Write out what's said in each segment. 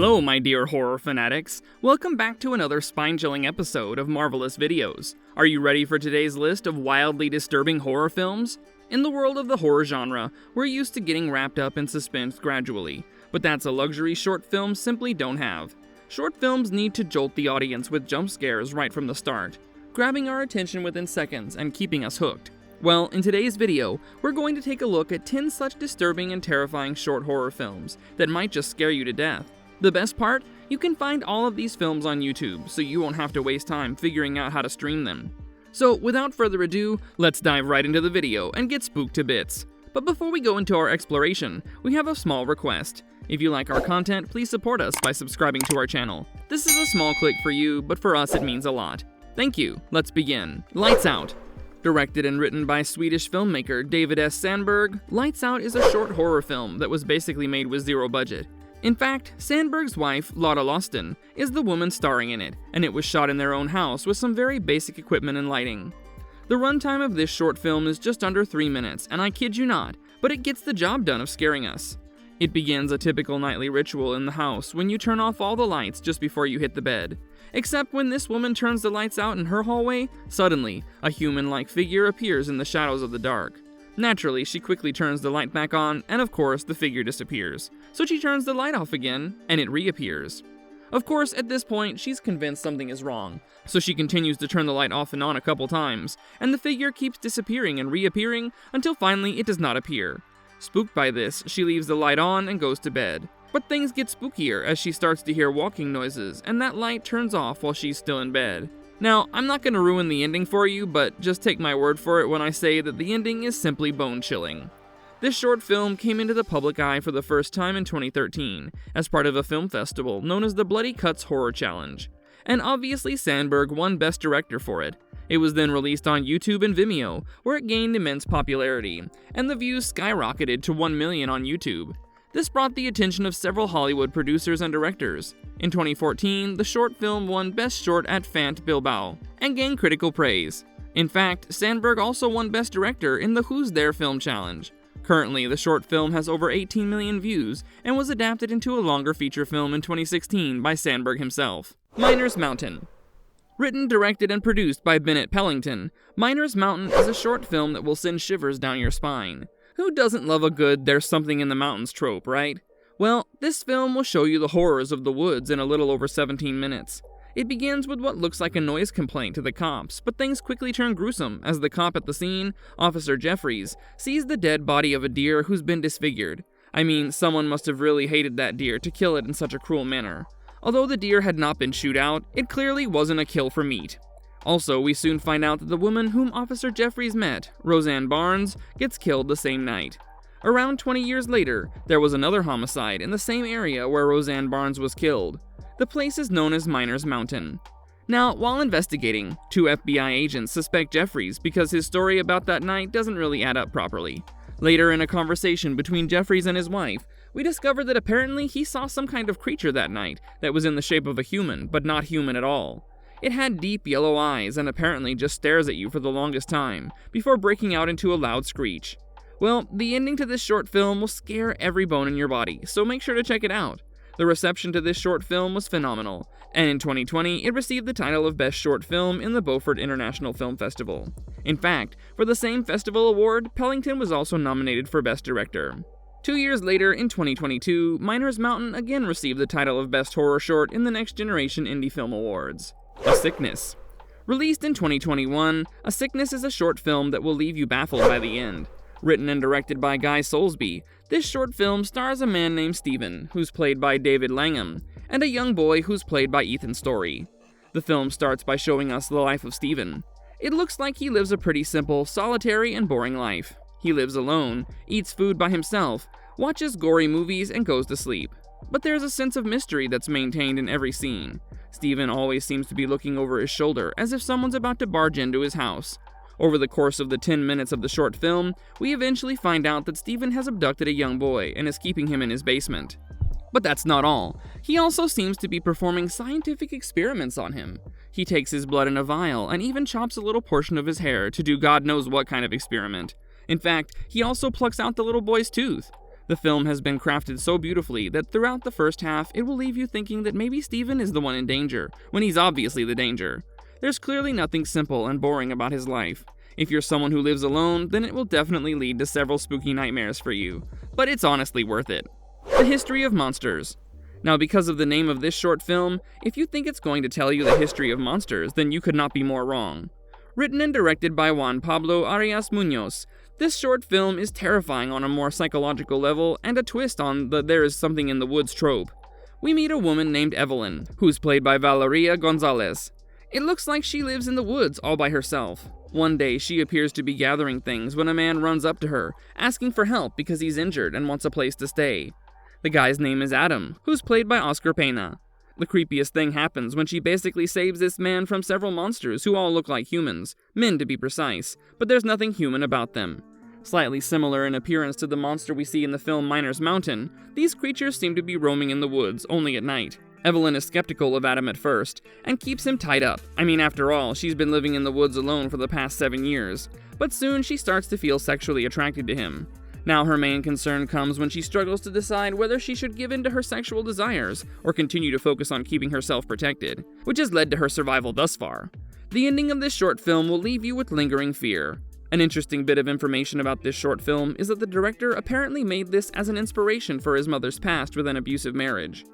Hello, my dear horror fanatics. Welcome back to another spine-chilling episode of Marvelous Videos. Are you ready for today's list of wildly disturbing horror films? In the world of the horror genre, we're used to getting wrapped up in suspense gradually, but that's a luxury short films simply don't have. Short films need to jolt the audience with jump scares right from the start, grabbing our attention within seconds and keeping us hooked. Well, in today's video, we're going to take a look at 10 such disturbing and terrifying short horror films that might just scare you to death. The best part? You can find all of these films on YouTube, so you won't have to waste time figuring out how to stream them. So, without further ado, let's dive right into the video and get spooked to bits. But before we go into our exploration, we have a small request. If you like our content, please support us by subscribing to our channel. This is a small click for you, but for us it means a lot. Thank you. Let's begin. Lights Out. Directed and written by Swedish filmmaker David S. Sandberg, Lights Out is a short horror film that was basically made with zero budget. In fact, Sandberg's wife, Lotta Loston, is the woman starring in it, and it was shot in their own house with some very basic equipment and lighting. The runtime of this short film is just under 3 minutes, and I kid you not, but it gets the job done of scaring us. It begins a typical nightly ritual in the house when you turn off all the lights just before you hit the bed. Except when this woman turns the lights out in her hallway, suddenly, a human-like figure appears in the shadows of the dark. Naturally, she quickly turns the light back on, and of course, the figure disappears. So she turns the light off again, and it reappears. Of course, at this point, she's convinced something is wrong, so she continues to turn the light off and on a couple times, and the figure keeps disappearing and reappearing until finally it does not appear. Spooked by this, she leaves the light on and goes to bed. But things get spookier as she starts to hear walking noises, and that light turns off while she's still in bed. Now, I'm not going to ruin the ending for you, but just take my word for it when I say that the ending is simply bone-chilling. This short film came into the public eye for the first time in 2013, as part of a film festival known as the Bloody Cuts Horror Challenge. And obviously Sandberg won Best Director for it. It was then released on YouTube and Vimeo, where it gained immense popularity, and the views skyrocketed to 1 million on YouTube. This brought the attention of several Hollywood producers and directors. In 2014, the short film won Best Short at Fant Bilbao, and gained critical praise. In fact, Sandberg also won Best Director in the Who's There Film Challenge. Currently, the short film has over 18 million views, and was adapted into a longer feature film in 2016 by Sandberg himself. Miner's Mountain. Written, directed, and produced by Bennett Pellington, Miner's Mountain is a short film that will send shivers down your spine. Who doesn't love a good "there's something in the mountains" trope, right? Well, this film will show you the horrors of the woods in a little over 17 minutes. It begins with what looks like a noise complaint to the cops, but things quickly turn gruesome as the cop at the scene, Officer Jeffries, sees the dead body of a deer who's been disfigured. I mean, someone must have really hated that deer to kill it in such a cruel manner. Although the deer had not been chewed out, it clearly wasn't a kill for meat. Also, we soon find out that the woman whom Officer Jeffries met, Roseanne Barnes, gets killed the same night. Around 20 years later, there was another homicide in the same area where Roseanne Barnes was killed. The place is known as Miner's Mountain. Now, while investigating, 2 FBI agents suspect Jeffries because his story about that night doesn't really add up properly. Later, in a conversation between Jeffries and his wife, we discover that apparently he saw some kind of creature that night that was in the shape of a human, but not human at all. It had deep yellow eyes and apparently just stares at you for the longest time, before breaking out into a loud screech. Well, the ending to this short film will scare every bone in your body, so make sure to check it out. The reception to this short film was phenomenal, and in 2020, it received the title of Best Short Film in the Beaufort International Film Festival. In fact, for the same festival award, Pellington was also nominated for Best Director. 2 years later, in 2022, Miner's Mountain again received the title of Best Horror Short in the Next Generation Indie Film Awards. A Sickness. Released in 2021, A Sickness is a short film that will leave you baffled by the end. Written and directed by Guy Soulsby, this short film stars a man named Steven, who's played by David Langham, and a young boy who's played by Ethan Story. The film starts by showing us the life of Steven. It looks like he lives a pretty simple, solitary, and boring life. He lives alone, eats food by himself, watches gory movies, and goes to sleep. But there's a sense of mystery that's maintained in every scene. Steven always seems to be looking over his shoulder as if someone's about to barge into his house. Over the course of the 10 minutes of the short film, we eventually find out that Steven has abducted a young boy and is keeping him in his basement. But that's not all. He also seems to be performing scientific experiments on him. He takes his blood in a vial and even chops a little portion of his hair to do God knows what kind of experiment. In fact, he also plucks out the little boy's tooth. The film has been crafted so beautifully that throughout the first half, it will leave you thinking that maybe Steven is the one in danger, when he's obviously the danger. There's clearly nothing simple and boring about his life. If you're someone who lives alone, then it will definitely lead to several spooky nightmares for you, but it's honestly worth it. The history of monsters. Now, because of the name of this short film, if you think it's going to tell you the history of monsters, then you could not be more wrong. Written and directed by Juan Pablo Arias Munoz, this short film is terrifying on a more psychological level and a twist on the "there is something in the woods" trope. We meet a woman named Evelyn, who's played by Valeria Gonzalez. It looks like she lives in the woods all by herself. One day, she appears to be gathering things when a man runs up to her, asking for help because he's injured and wants a place to stay. The guy's name is Adam, who's played by Oscar Pena. The creepiest thing happens when she basically saves this man from several monsters who all look like humans, men to be precise, but there's nothing human about them. Slightly similar in appearance to the monster we see in the film Miner's Mountain, these creatures seem to be roaming in the woods only at night. Evelyn is skeptical of Adam at first, and keeps him tied up. I mean, after all, she's been living in the woods alone for the past 7 years. But soon she starts to feel sexually attracted to him. Now her main concern comes when she struggles to decide whether she should give in to her sexual desires, or continue to focus on keeping herself protected, which has led to her survival thus far. The ending of this short film will leave you with lingering fear. An interesting bit of information about this short film is that the director apparently made this as an inspiration for his mother's past with an abusive marriage.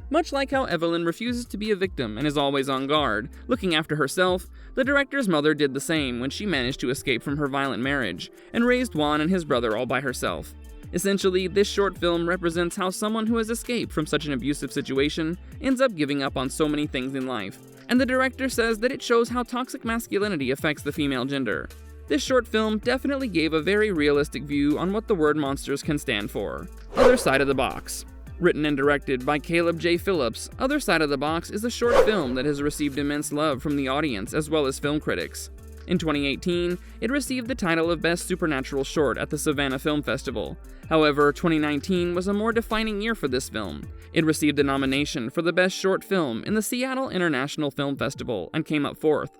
Much like how Evelyn refuses to be a victim and is always on guard, looking after herself, the director's mother did the same when she managed to escape from her violent marriage, and raised Juan and his brother all by herself. Essentially, this short film represents how someone who has escaped from such an abusive situation ends up giving up on so many things in life, and the director says that it shows how toxic masculinity affects the female gender. This short film definitely gave a very realistic view on what the word monsters can stand for. Other Side of the Box. Written and directed by Caleb J. Phillips, Other Side of the Box is a short film that has received immense love from the audience as well as film critics. In 2018, it received the title of Best Supernatural Short at the Savannah Film Festival. However, 2019 was a more defining year for this film. It received a nomination for the Best Short Film in the Seattle International Film Festival and came up fourth.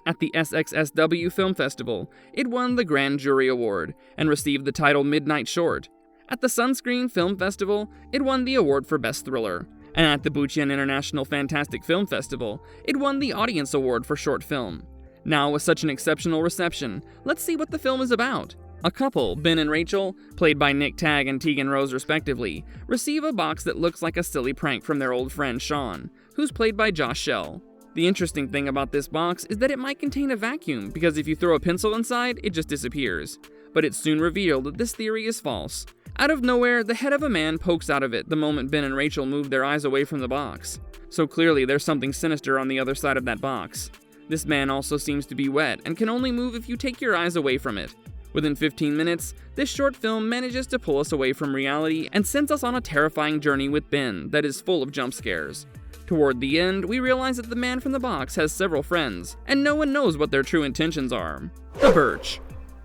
At the SXSW Film Festival, it won the Grand Jury Award and received the title Midnight Short. At the Sunscreen Film Festival, it won the award for Best Thriller. And at the Bucheon International Fantastic Film Festival, it won the Audience Award for Short Film. Now, with such an exceptional reception, let's see what the film is about. A couple, Ben and Rachel, played by Nick Tagg and Tegan Rose respectively, receive a box that looks like a silly prank from their old friend Sean, who's played by Josh Shell. The interesting thing about this box is that it might contain a vacuum, because if you throw a pencil inside, it just disappears. But it's soon revealed that this theory is false. Out of nowhere, the head of a man pokes out of it the moment Ben and Rachel move their eyes away from the box. So clearly there's something sinister on the other side of that box. This man also seems to be wet and can only move if you take your eyes away from it. Within 15 minutes, this short film manages to pull us away from reality and sends us on a terrifying journey with Ben that is full of jump scares. Toward the end, we realize that the man from the box has several friends, and no one knows what their true intentions are. The Birch.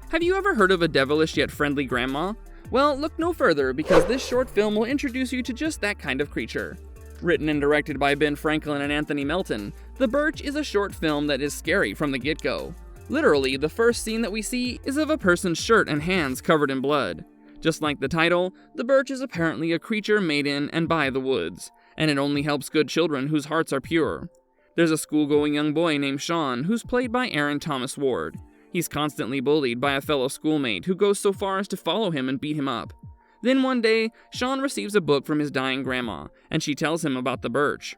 Have you ever heard of a devilish yet friendly grandma? Well, look no further, because this short film will introduce you to just that kind of creature. Written and directed by Ben Franklin and Anthony Melton, The Birch is a short film that is scary from the get-go. Literally, the first scene that we see is of a person's shirt and hands covered in blood. Just like the title, The Birch is apparently a creature made in and by the woods, and it only helps good children whose hearts are pure. There's a school-going young boy named Sean, who's played by Aaron Thomas Ward. He's constantly bullied by a fellow schoolmate who goes so far as to follow him and beat him up. Then one day, Sean receives a book from his dying grandma, and she tells him about the Birch.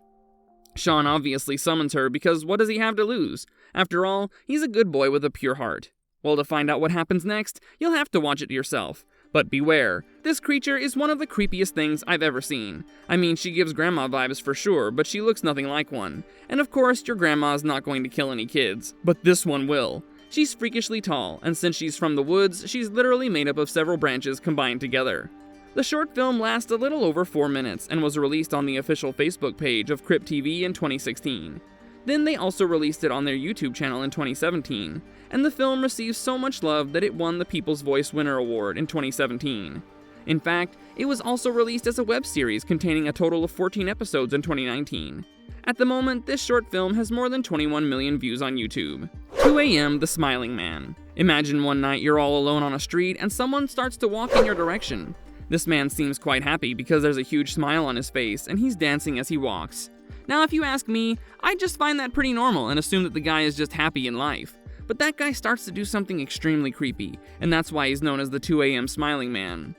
Sean obviously summons her because what does he have to lose? After all, he's a good boy with a pure heart. Well, to find out what happens next, you'll have to watch it yourself. But beware, this creature is one of the creepiest things I've ever seen. I mean, she gives grandma vibes for sure, but she looks nothing like one. And of course, your grandma's not going to kill any kids, but this one will. She's freakishly tall, and since she's from the woods, she's literally made up of several branches combined together. The short film lasts a little over 4 minutes and was released on the official Facebook page of Crypt TV in 2016. Then they also released it on their YouTube channel in 2017, and the film received so much love that it won the People's Voice Winner Award in 2017. In fact, it was also released as a web series containing a total of 14 episodes in 2019. At the moment, this short film has more than 21 million views on YouTube. 2 a.m. The Smiling Man. Imagine one night you're all alone on a street and someone starts to walk in your direction. This man seems quite happy because there's a huge smile on his face and he's dancing as he walks. Now, if you ask me, I just find that pretty normal and assume that the guy is just happy in life. But that guy starts to do something extremely creepy, and that's why he's known as the 2 a.m. Smiling Man.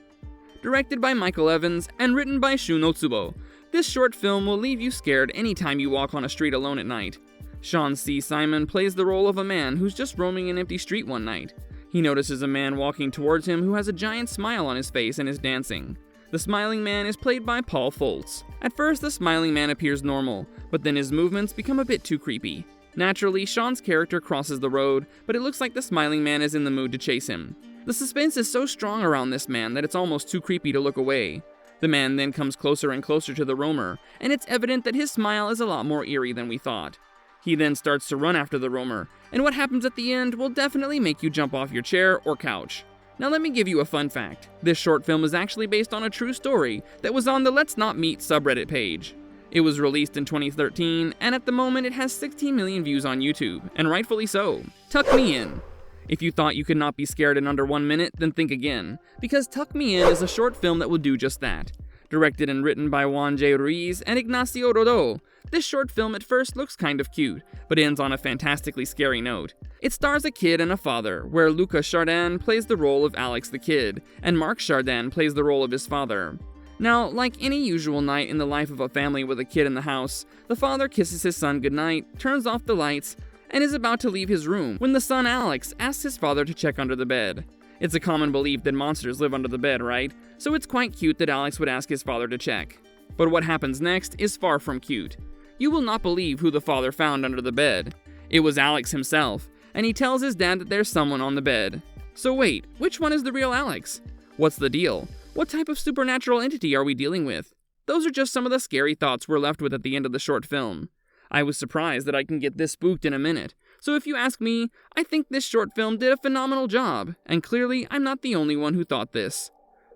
Directed by Michael Evans and written by Shu Notsubo, this short film will leave you scared anytime you walk on a street alone at night. Sean C. Simon plays the role of a man who's just roaming an empty street one night. He notices a man walking towards him who has a giant smile on his face and is dancing. The Smiling Man is played by Paul Foltz. At first, the Smiling Man appears normal, but then his movements become a bit too creepy. Naturally, Sean's character crosses the road, but it looks like the Smiling Man is in the mood to chase him. The suspense is so strong around this man that it's almost too creepy to look away. The man then comes closer and closer to the roamer, and it's evident that his smile is a lot more eerie than we thought. He then starts to run after the roamer, and what happens at the end will definitely make you jump off your chair or couch. Now let me give you a fun fact. This short film is actually based on a true story that was on the Let's Not Meet subreddit page. It was released in 2013, and at the moment it has 16 million views on YouTube, and rightfully so. Tuck Me In. If you thought you could not be scared in under 1 minute, then think again, because Tuck Me In is a short film that will do just that. Directed and written by Juan J. Ruiz and Ignacio Rodó, this short film at first looks kind of cute, but ends on a fantastically scary note. It stars a kid and a father, where Lucas Chardin plays the role of Alex the kid, and Marc Chardin plays the role of his father. Now, like any usual night in the life of a family with a kid in the house, the father kisses his son goodnight, turns off the lights, and is about to leave his room when the son Alex asks his father to check under the bed. It's a common belief that monsters live under the bed, right? So it's quite cute that Alex would ask his father to check. But what happens next is far from cute. You will not believe who the father found under the bed. It was Alex himself, and he tells his dad that there's someone on the bed. So wait, which one is the real Alex? What's the deal? What type of supernatural entity are we dealing with? Those are just some of the scary thoughts we're left with at the end of the short film. I was surprised that I can get this spooked in a minute, so if you ask me, I think this short film did a phenomenal job, and clearly I'm not the only one who thought this.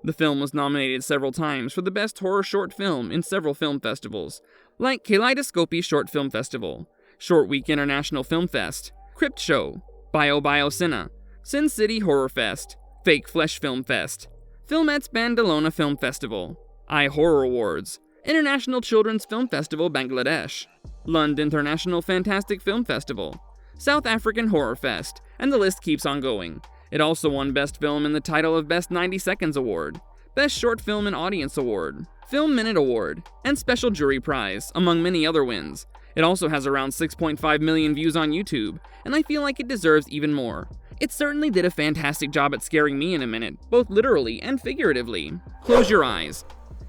The film was nominated several times for the Best Horror Short Film in several film festivals, like Kaleidoscopy Short Film Festival, Short Week International Film Fest, Crypt Show, Bio Sin City Horror Fest, Fake Flesh Film Fest, Filmet's Bandalona Film Festival, iHorror Awards, International Children's Film Festival Bangladesh, Lund International Fantastic Film Festival, South African Horror Fest, and the list keeps on going. It also won Best Film in the title of Best 90 Seconds Award, Best Short Film and Audience Award, Film Minute Award, and Special Jury Prize, among many other wins. It also has around 6.5 million views on YouTube, and I feel like it deserves even more. It certainly did a fantastic job at scaring me in a minute, both literally and figuratively. Close your eyes.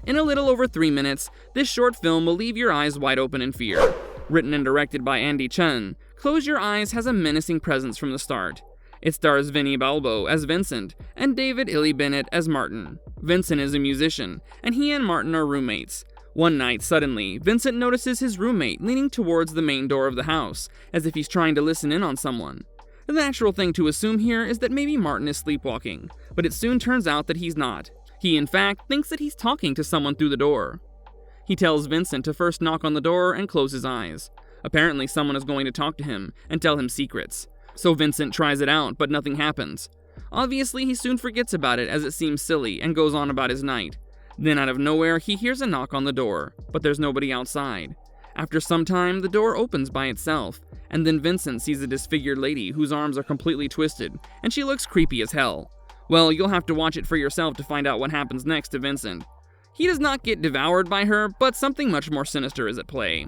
In a little over 3 minutes, this short film will leave your eyes wide open in fear. Written and directed by Andy Chen, Close Your Eyes has a menacing presence from the start. It stars Vinnie Balbo as Vincent and David Illy Bennett as Martin. Vincent is a musician, and he and Martin are roommates. One night, suddenly, Vincent notices his roommate leaning towards the main door of the house, as if he's trying to listen in on someone. The natural thing to assume here is that maybe Martin is sleepwalking, but it soon turns out that he's not. He, in fact, thinks that he's talking to someone through the door. He tells Vincent to first knock on the door and close his eyes. Apparently, someone is going to talk to him and tell him secrets. So Vincent tries it out, but nothing happens. Obviously, he soon forgets about it as it seems silly and goes on about his night. Then out of nowhere, he hears a knock on the door, but there's nobody outside. After some time, the door opens by itself, and then Vincent sees a disfigured lady whose arms are completely twisted, and she looks creepy as hell. Well, you'll have to watch it for yourself to find out what happens next to Vincent. He does not get devoured by her, but something much more sinister is at play.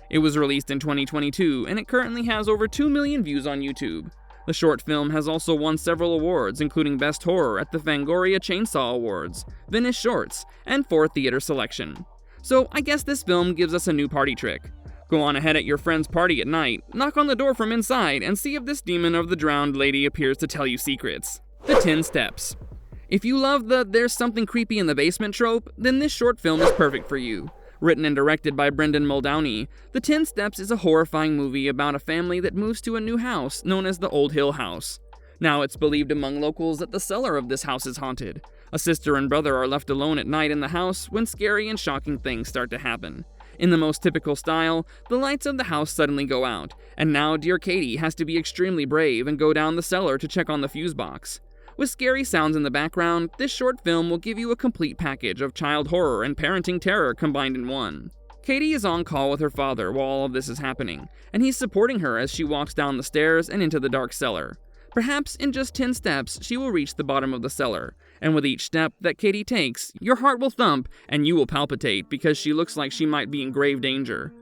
It was released in 2022, and it currently has over 2 million views on YouTube. The short film has also won several awards, including Best Horror at the Fangoria Chainsaw Awards, Venice Shorts, and 4 Theater Selection. So I guess this film gives us a new party trick. Go on ahead at your friend's party at night, knock on the door from inside, and see if this demon of the drowned lady appears to tell you secrets. The 10 Steps. If you love the "there's something creepy in the basement" trope, then this short film is perfect for you. Written and directed by Brendan Muldowney, The 10 Steps is a horrifying movie about a family that moves to a new house known as the Old Hill House. Now it's believed among locals that the cellar of this house is haunted. A sister and brother are left alone at night in the house when scary and shocking things start to happen. In the most typical style, the lights of the house suddenly go out, and now dear Katie has to be extremely brave and go down the cellar to check on the fuse box. With scary sounds in the background, this short film will give you a complete package of child horror and parenting terror combined in one. Katie is on call with her father while all of this is happening, and he's supporting her as she walks down the stairs and into the dark cellar. Perhaps in just 10 steps, she will reach the bottom of the cellar, and with each step that Katie takes, your heart will thump and you will palpitate because she looks like she might be in grave danger.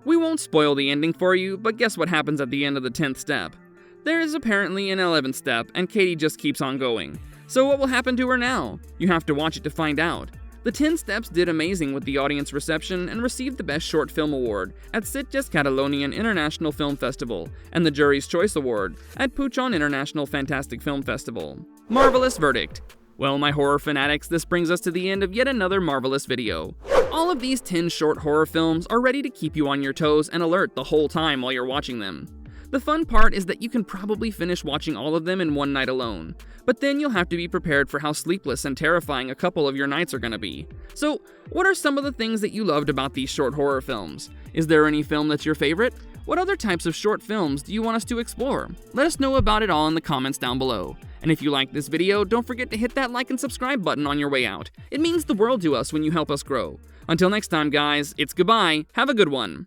We won't spoil the ending for you, but guess what happens at the end of the 10th step? There is apparently an 11th step, and Katie just keeps on going. So what will happen to her now? You have to watch it to find out. The 10 Steps did amazing with the audience reception and received the Best Short Film Award at Sitges Catalonian International Film Festival and the Jury's Choice Award at Puchon International Fantastic Film Festival. Marvelous verdict. Well, my horror fanatics, this brings us to the end of yet another marvelous video. All of these 10 short horror films are ready to keep you on your toes and alert the whole time while you're watching them. The fun part is that you can probably finish watching all of them in one night alone, but then you'll have to be prepared for how sleepless and terrifying a couple of your nights are gonna be. So, what are some of the things that you loved about these short horror films? Is there any film that's your favorite? What other types of short films do you want us to explore? Let us know about it all in the comments down below. And if you liked this video, don't forget to hit that like and subscribe button on your way out. It means the world to us when you help us grow. Until next time, guys, it's goodbye. Have a good one.